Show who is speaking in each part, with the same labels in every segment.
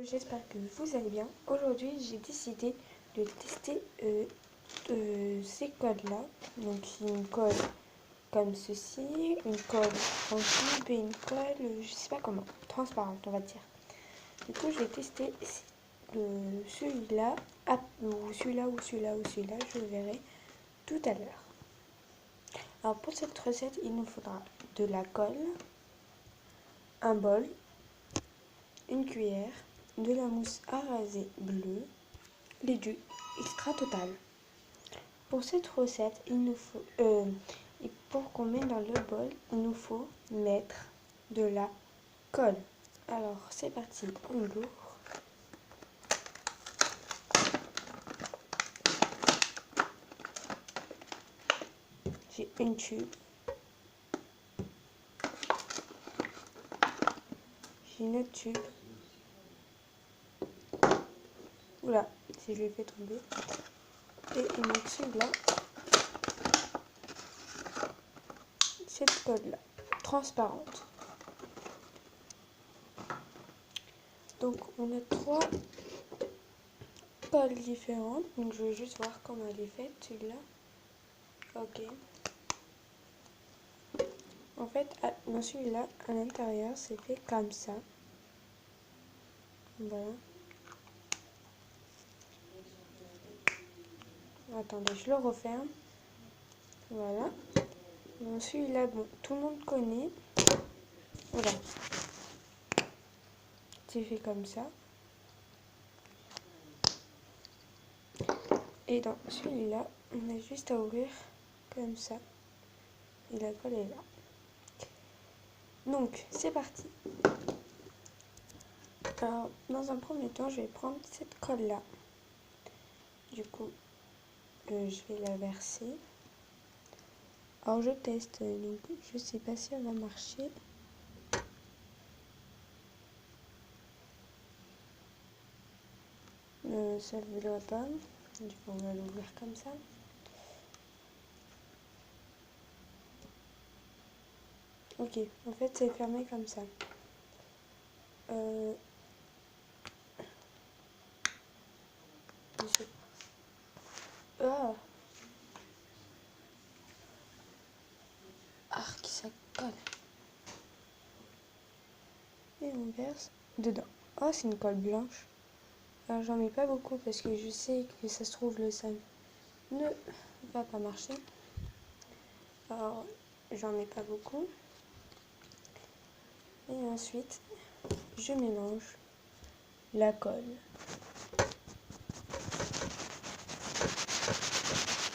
Speaker 1: J'espère que vous allez bien. Aujourd'hui, j'ai décidé de tester ces cols-là. Donc, une colle comme ceci, une colle en tube et une colle, je sais pas comment, transparente, on va dire. Du coup, je vais tester celui-là, ou celui-là, ou celui-là, ou celui-là, je le verrai tout à l'heure. Alors, pour cette recette, il nous faudra de la colle, un bol, une cuillère, de la mousse à raser bleue, et du extra total. Pour cette recette, il nous faut, et pour qu'on mette dans le bol, il nous faut mettre de la colle. Alors c'est parti, on l'ouvre. J'ai une tube. J'ai une autre tube. Oula, si je l'ai fait tomber. Et il me celui-là. Cette colle-là, transparente. Donc on a trois colles différentes. Donc je vais juste voir comment elle est faite, celui-là. Ok. En fait, dans celui-là, à l'intérieur, c'est fait comme ça. Voilà. Attendez, je le referme. Voilà. Bon, celui-là, bon, tout le monde connaît. Voilà. C'est fait comme ça. Et dans celui-là, on a juste à ouvrir comme ça. Et la colle est là. Donc, c'est parti. Alors, dans un premier temps, je vais prendre cette colle-là. Du coup, je vais la verser. Alors, je teste. Donc, je sais pas si elle va marcher. Ça ne voudrait pas. Du coup, on va l'ouvrir comme ça. Ok, en fait, c'est fermé comme ça. Ah, arc, ça colle. Et on verse dedans. Oh, c'est une colle blanche. Alors, j'en mets pas beaucoup parce que je sais que ça se trouve le sel ne va pas marcher. Alors, j'en mets pas beaucoup. Et ensuite, je mélange la colle.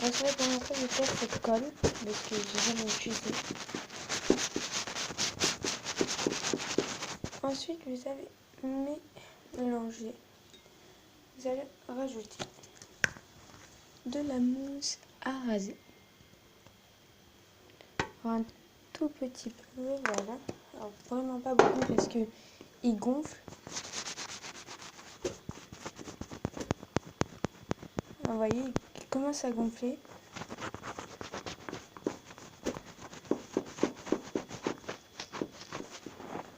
Speaker 1: Alors, c'est la première fois que je teste cette colle parce que j'ai jamais utilisé. Ensuite, vous allez mélanger. Vous allez rajouter de la mousse à raser. Un tout petit peu, voilà. Alors, vraiment pas beaucoup parce que il gonfle. Vous voyez, il commence à gonfler.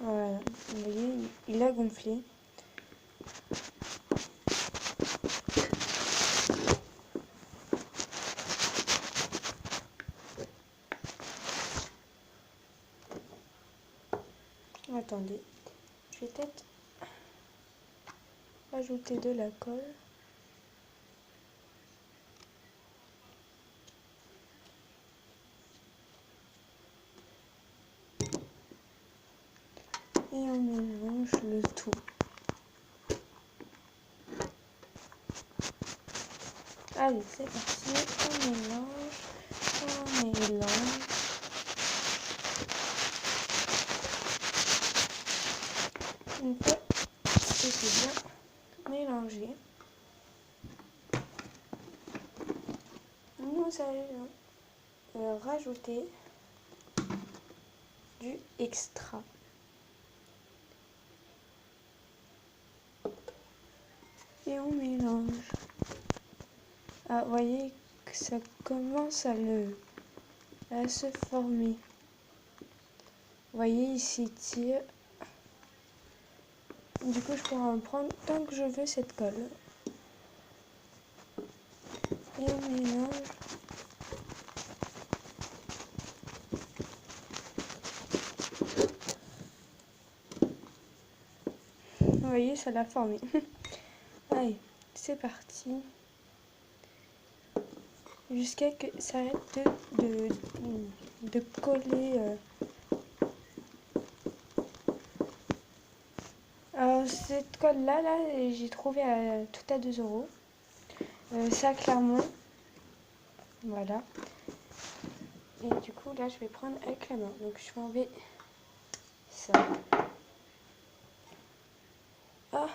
Speaker 1: Voilà, vous voyez, il a gonflé. Attendez, je vais peut-être rajouter de la colle. Et on mélange le tout. Allez, c'est parti, on mélange. Une fois que c'est bien mélangé, nous allons rajouter du extra. Et on mélange. Ah, vous voyez que ça commence à se former. Vous voyez, il s'étire. Du coup, je pourrais en prendre tant que je veux cette colle. Et on mélange. Vous voyez, ça l'a formé. Allez, c'est parti. Jusqu'à que ça arrête de coller. Alors, cette colle-là, j'ai trouvé tout à 2 euros. Ça, Clermont. Voilà. Et du coup, là, je vais prendre avec la main. Donc, je vais enlever ça. Ah,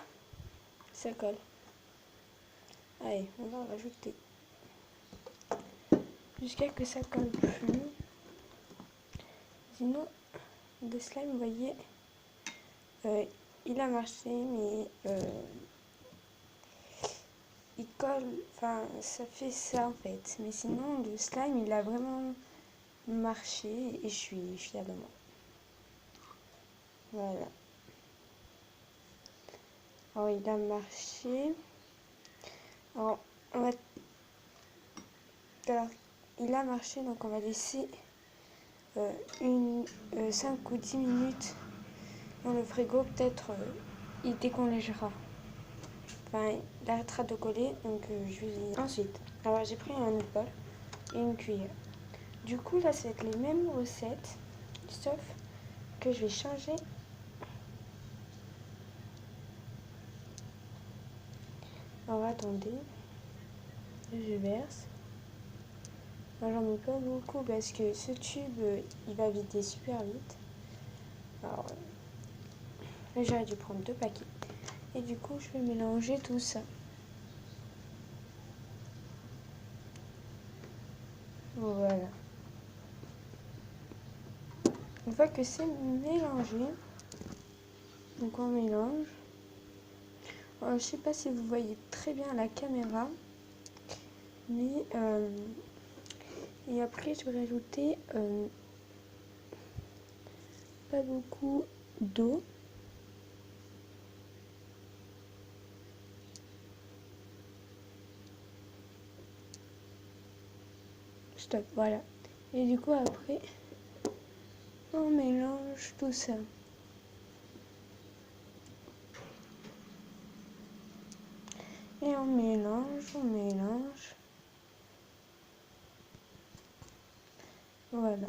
Speaker 1: ça colle. Allez, on va en rajouter. Jusqu'à que ça colle plus. Sinon, le slime, vous voyez, il a marché, mais il colle, enfin, ça fait ça en fait. Mais sinon, le slime, il a vraiment marché et je suis fière de moi. Voilà. Alors, il a marché. Alors, alors, il a marché, donc on va laisser 5 ou 10 minutes dans le frigo. Peut-être il décongèlera. Enfin, il arrêtera de coller, donc je vais... Ensuite, alors j'ai pris un autre bol et une cuillère. Du coup, là, ça va être les mêmes recettes, sauf que je vais changer. Alors, attendez, je verse. J'en mets pas beaucoup parce que ce tube, il va vider super vite. Alors, là, j'aurais dû prendre 2 paquets. Et du coup, je vais mélanger tout ça. Voilà. Une fois que c'est mélangé, donc on mélange. Alors, je sais pas si vous voyez très bien la caméra, mais et après je vais rajouter pas beaucoup d'eau. Stop, voilà. Et du coup après on mélange tout ça. Et on mélange, on mélange. Voilà.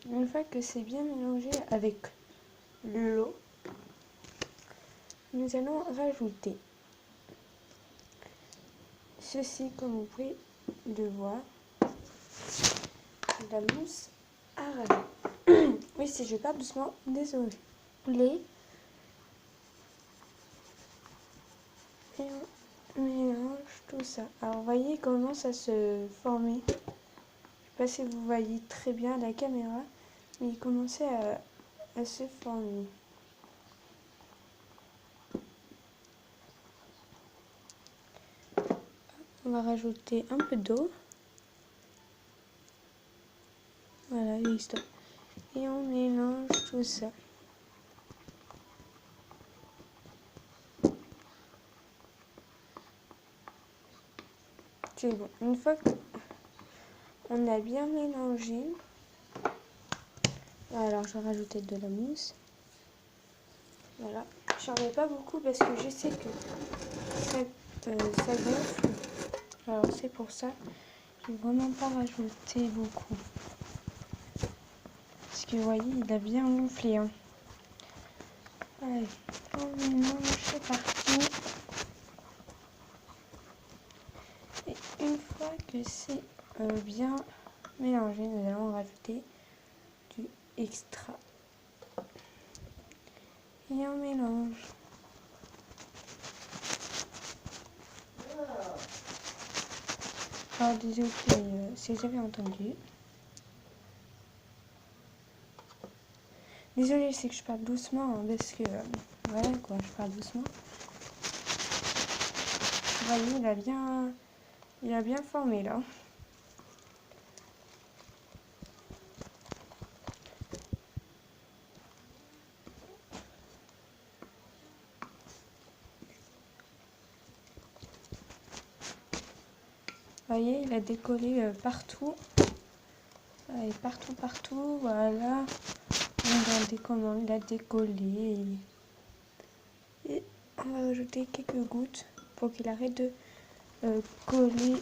Speaker 1: Une fois que c'est bien mélangé avec l'eau, nous allons rajouter ceci, comme vous pouvez le voir, la mousse à raser. Oui, si je parle doucement, désolé. Et on mélange tout ça. Alors, vous voyez comment ça se formait. Je ne sais pas si vous voyez très bien à la caméra, mais il commençait à se former. On va rajouter un peu d'eau. Voilà, et stop. Et on mélange tout ça. C'est bon. Une fois qu'on a bien mélangé, alors je vais rajouter de la mousse. Voilà. J'en mets pas beaucoup parce que je sais que ça gonfle. Alors c'est pour ça. Je vais vraiment pas rajouter beaucoup. Parce que vous voyez, il a bien gonflé. Hein. Allez, on mélange, c'est parti. Et une fois que c'est bien mélangé, nous allons rajouter du extra. Et on mélange. Alors désolé si vous avez entendu. Désolée, c'est que je parle doucement hein, parce que voilà quoi, je parle doucement. Vous voyez, il a bien formé là. Vous voyez, il a décollé partout. Et partout, voilà. Regardez comment il a décollé. Et on va rajouter quelques gouttes pour qu'il arrête de coller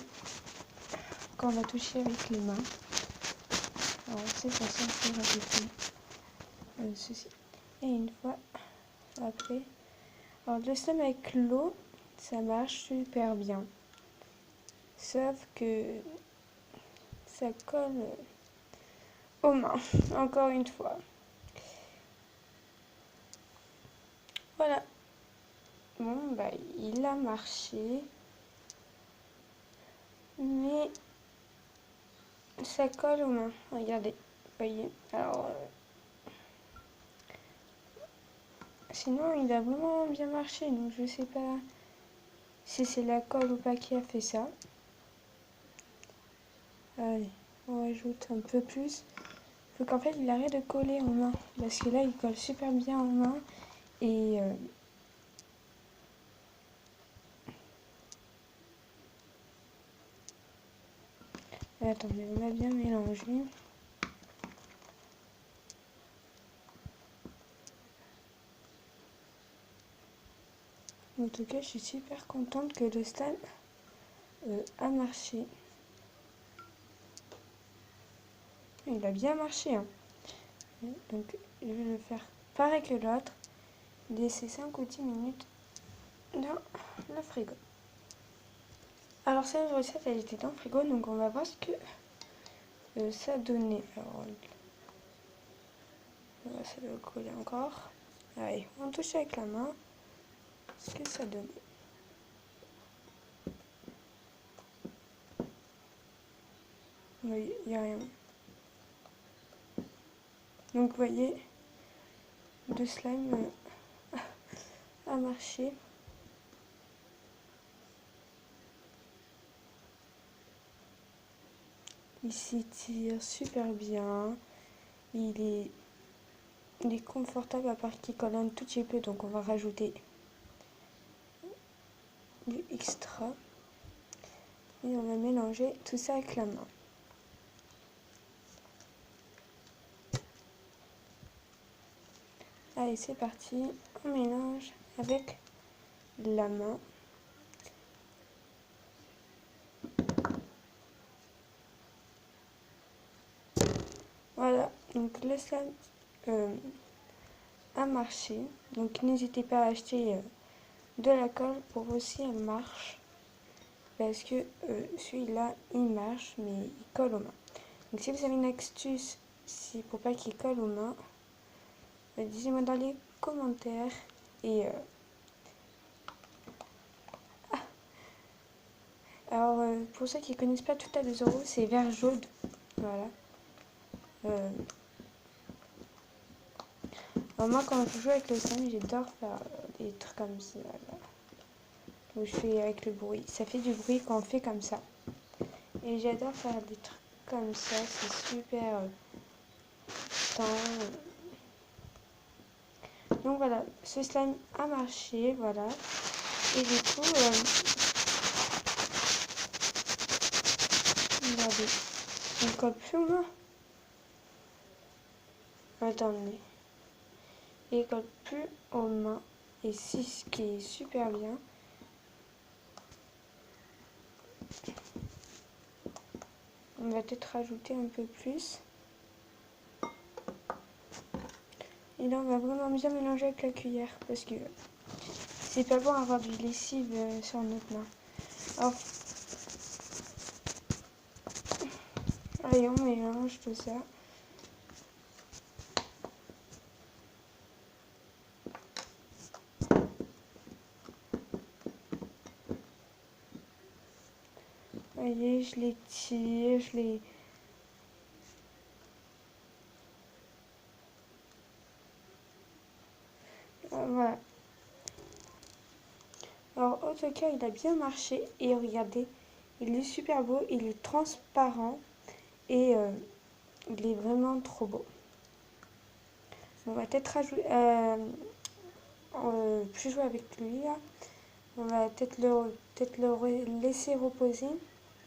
Speaker 1: quand on va toucher avec les mains. Alors, de cette façon, on peut rajouter ceci. Et une fois après. Alors, le slime avec l'eau, ça marche super bien. Sauf que ça colle aux mains, encore une fois. Voilà. Bon, bah, il a marché. Mais ça colle aux mains. Regardez. Voyez. Alors, sinon, il a vraiment bien marché. Donc, je sais pas si c'est la colle ou pas qui a fait ça. Allez, on rajoute un peu plus. Il faut qu'en fait, il arrête de coller aux mains. Parce que là, il colle super bien aux mains. Et attendez, on va bien mélanger. En tout cas, je suis super contente que le slime a marché. Il a bien marché. Hein. Donc, je vais le faire pareil que l'autre. Laisser 5 ou 10 minutes dans le frigo. Alors, cette recette, elle était dans le frigo. Donc, on va voir ce que ça donnait. Alors, ça doit coller encore. Allez, on touche avec la main. Ce que ça donne. Oui, il n'y a rien. Donc, vous voyez, le slime a marché. Il s'étire super bien. Il est confortable à part qu'il colle un tout petit peu. Donc, on va rajouter du extra. Et on va mélanger tout ça avec la main. Allez, c'est parti. On mélange avec la main. Voilà, donc le slime a marché. Donc n'hésitez pas à acheter de la colle pour voir si elle marche. Parce que celui-là, il marche, mais il colle aux mains. Donc si vous avez une astuce pour pas qu'il colle aux mains, dites-moi dans les commentaires. Et alors, pour ceux qui ne connaissent pas tout à 2 euros, c'est vert jaune. Voilà. Alors moi, quand je joue avec le slime, j'adore faire des trucs comme ça. Là, où je fais avec le bruit. Ça fait du bruit quand on fait comme ça. Et j'adore faire des trucs comme ça. C'est super temps. Donc voilà, ce slime a marché. Voilà. Et du coup, regardez. Il colle plus aux mains. Attendez. Il colle plus aux mains. Et c'est ce qui est super bien. On va peut-être rajouter un peu plus. Et là, on va vraiment bien mélanger avec la cuillère. Parce que c'est pas bon avoir du lessive sur notre main. Alors, allez, on mélange tout ça. Voyez, je les tire, je les... voilà. Alors, en tout cas, il a bien marché. Et regardez, il est super beau, il est transparent. Et il est vraiment trop beau. On va peut-être rajouter... plus jouer avec lui, là. On va peut-être le laisser reposer.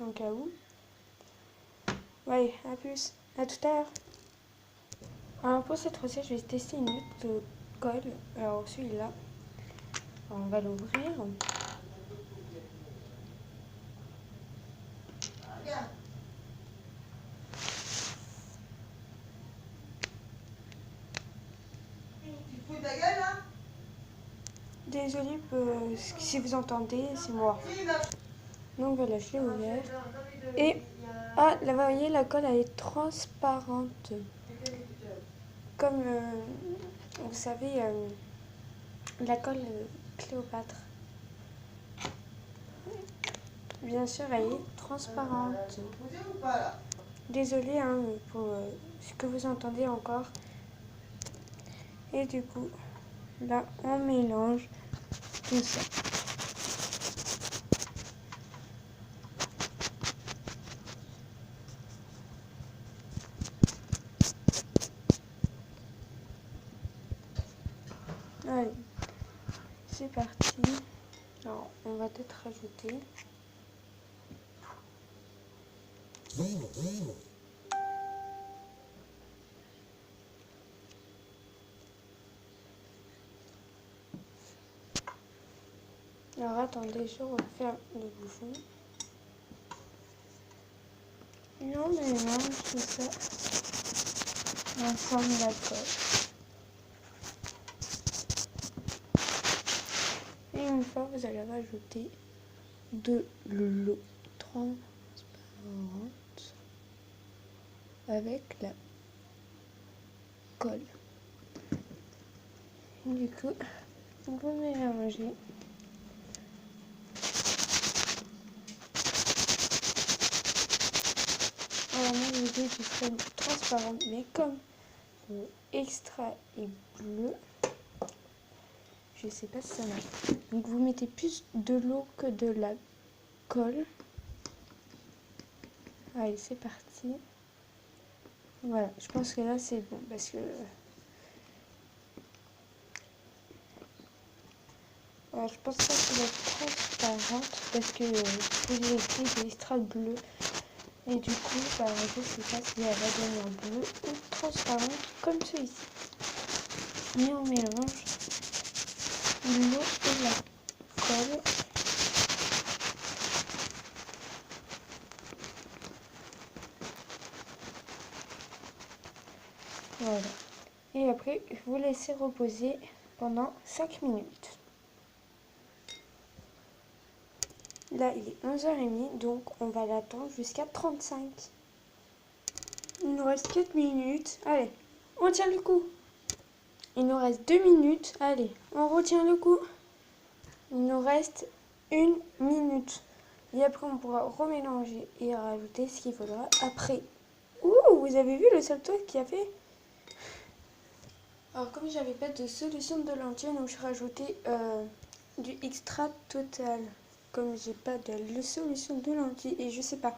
Speaker 1: en cas où. Ouais, à plus, à tout à l'heure. Alors pour cette recette, je vais tester une autre colle. Alors celui-là, on va l'ouvrir. Désolée si vous entendez, c'est moi. Donc voilà, je l'ai ouvert. Et ah, là, vous voyez, la colle elle est transparente. Comme vous savez, la colle Cléopâtre. Bien sûr, elle est transparente. Désolée hein, pour ce que vous entendez encore. Et du coup, là, on mélange tout ça. Allez, c'est parti. Alors, on va peut-être rajouter. Alors, attendez, je referme le bouchon. Et on mélange tout ça ensemble la colle. Et une fois, vous allez rajouter de l'eau transparente avec la colle. Et du coup, vous mélangez. Alors moi j'ai du crème transparente, mais comme extra est bleu, je sais pas si ça marche. Donc vous mettez plus de l'eau que de la colle. Allez, c'est parti. Voilà, je pense que là c'est bon parce que je pense pas qu'elle va être transparente parce que j'ai écrit de extra bleu. Et du coup, je sais pas si elle va devenir bleue ou transparente comme celui-ci. Mais on mélange l'eau et la colle. Voilà. Et après, vous laissez reposer pendant 5 minutes. Là, il est 11h30, donc on va l'attendre jusqu'à 35. Il nous reste 4 minutes. Allez, on tient le coup. Il nous reste 2 minutes. Allez, on retient le coup. Il nous reste 1 minute. Et après, on pourra remélanger et rajouter ce qu'il faudra après. Ouh, vous avez vu le salto qu'il a fait? Alors, comme j'avais pas de solution de lentilles, donc je rajoutais du extra total. Comme j'ai pas de solution de lentilles et je sais pas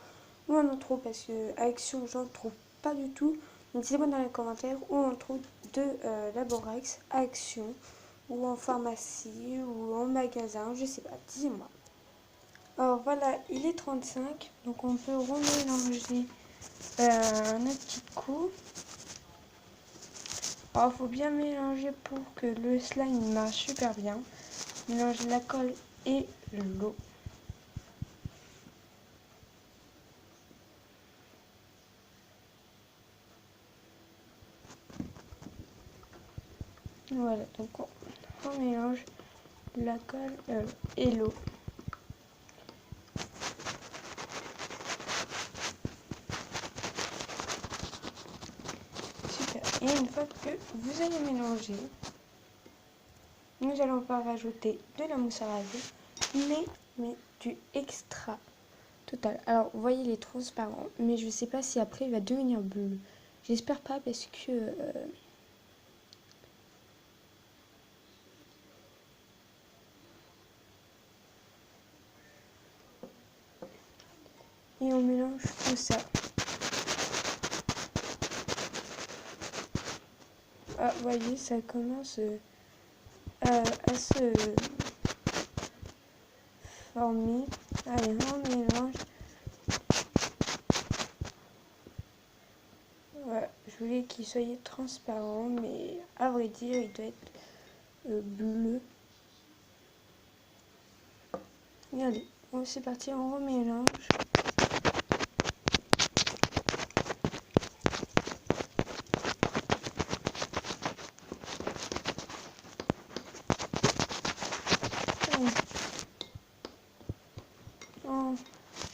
Speaker 1: où on en trouve parce que Action, j'en trouve pas du tout. Donc, dites-moi dans les commentaires où on trouve de la borax Action, ou en pharmacie, ou en magasin, je sais pas, dis-moi. Alors voilà, il est 35, donc on peut remélanger un autre petit coup. Alors il faut bien mélanger pour que le slime marche super bien. Mélanger la colle et l'eau. Voilà, donc on mélange la colle et l'eau. Super. Et une fois que vous allez mélanger, nous allons pas rajouter de la mousse à raser, mais du extra total. Alors, vous voyez, il est transparent, mais je sais pas si après il va devenir bleu. J'espère pas parce que... Et on mélange tout ça. Ah, vous voyez, ça commence à se former. Allez, on mélange qu'il soit transparent, mais à vrai dire, il doit être bleu. Et allez, c'est parti, on remélange.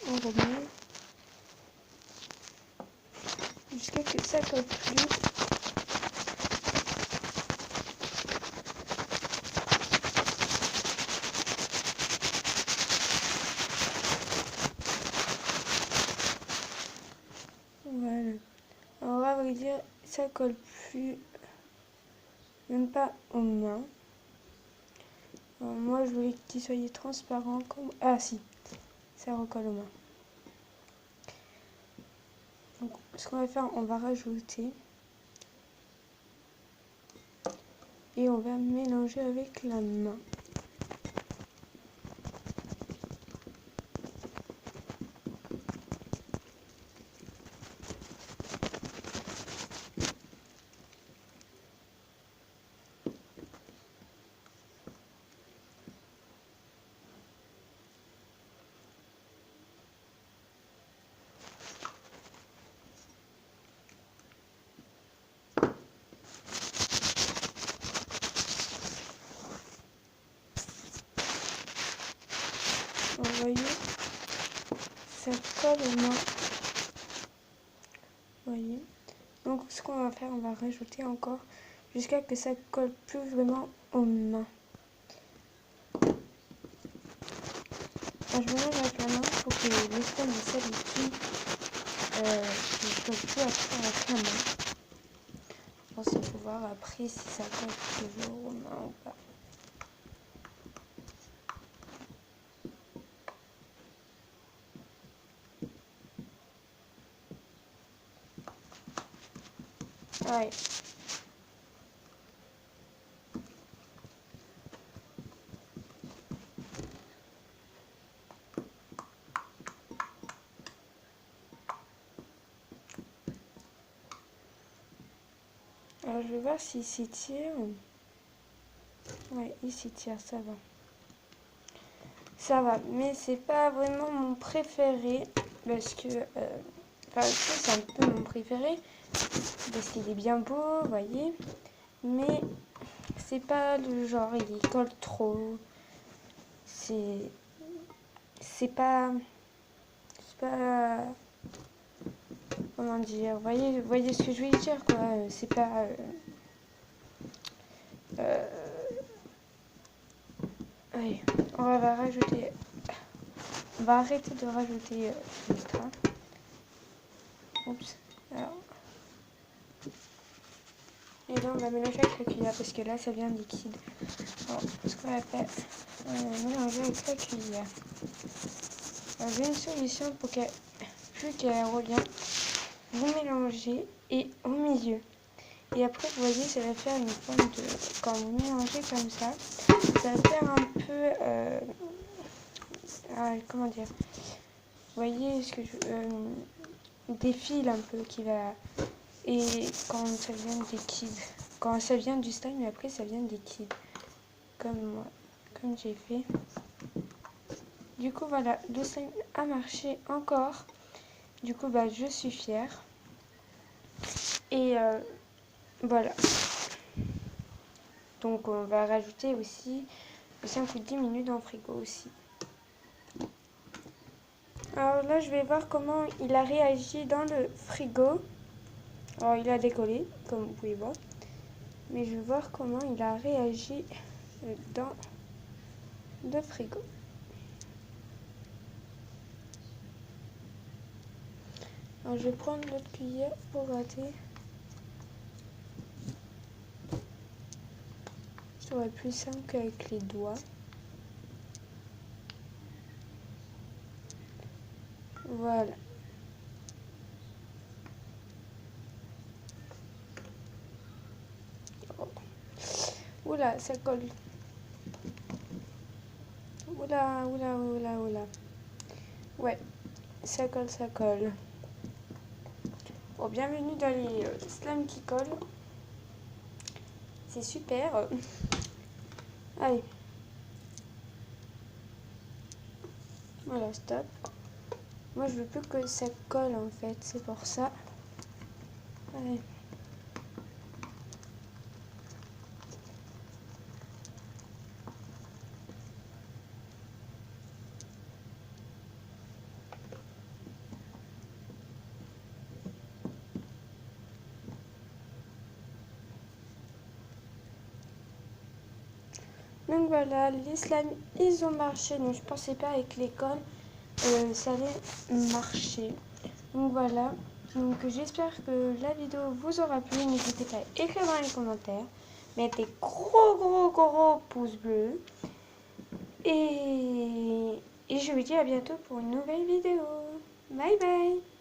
Speaker 1: On remet jusqu'à ce que ça colle plus. Voilà. Alors à vrai dire, ça colle plus, même pas aux mains. Alors, moi je voulais qu'il soit transparent comme... Ah si, ça recolle aux mains. Donc ce qu'on va faire, on va rajouter et on va mélanger avec la main. Vous voyez, ça colle aux mains. Vous voyez. Donc ce qu'on va faire, on va rajouter encore jusqu'à ce que ça colle plus vraiment aux mains. Alors, je mélange avec la main pour que le slime s'habitue. Je colle plus après avec la main. Je pense qu'il faut voir après si ça colle toujours aux mains ou pas. Ouais. Alors je vais voir s'il s'étire. Ouais, il s'étire, ça va. Ça va, mais c'est pas vraiment mon préféré parce que... c'est un peu mon préféré parce qu'il est bien beau, vous voyez. Mais c'est pas le genre, il colle trop. C'est pas... C'est pas... Comment dire, vous voyez ce que je veux dire, quoi. C'est pas... allez, on va rajouter... On va arrêter de rajouter l'extra. Oups. Alors. Et là, on va mélanger avec la cuillère parce que là, ça devient liquide. Alors, ce qu'on va faire, on va mélanger avec la cuillère. Alors, j'ai une solution pour qu'elle, plus qu'elle revient, vous mélangez et au milieu. Et après, vous voyez, ça va faire une forme de... Quand vous mélangez comme ça va faire un peu... comment dire? Vous voyez ce que je... des fils un peu qui va... Et quand ça vient liquide, quand ça vient du slime, et après ça vient liquide, comme j'ai fait. Du coup voilà, le slime a marché encore. Du coup je suis fière. Et voilà. Donc on va rajouter aussi 5 ou 10 minutes dans le frigo aussi. Alors là je vais voir comment il a réagi dans le frigo. Alors il a décollé, comme vous pouvez voir. Mais je vais voir comment il a réagi dans le frigo. Alors je vais prendre l'autre cuillère pour gratter. Ça va être plus simple qu'avec les doigts. Voilà. Oh. Oula, ça colle. Oula, oula, oula, oula. Ouais, ça colle, ça colle. Bon, bienvenue dans les slimes qui collent. C'est super. Allez. Voilà, stop. Moi, je veux plus que ça colle en fait, c'est pour ça. Allez. Donc voilà, les slimes, ils ont marché. Donc je pensais pas avec l'école, ça allait marcher. Donc voilà. Donc j'espère que la vidéo vous aura plu. N'hésitez pas à écrire dans les commentaires. Mettez des gros pouces bleus. Et je vous dis à bientôt pour une nouvelle vidéo. Bye bye.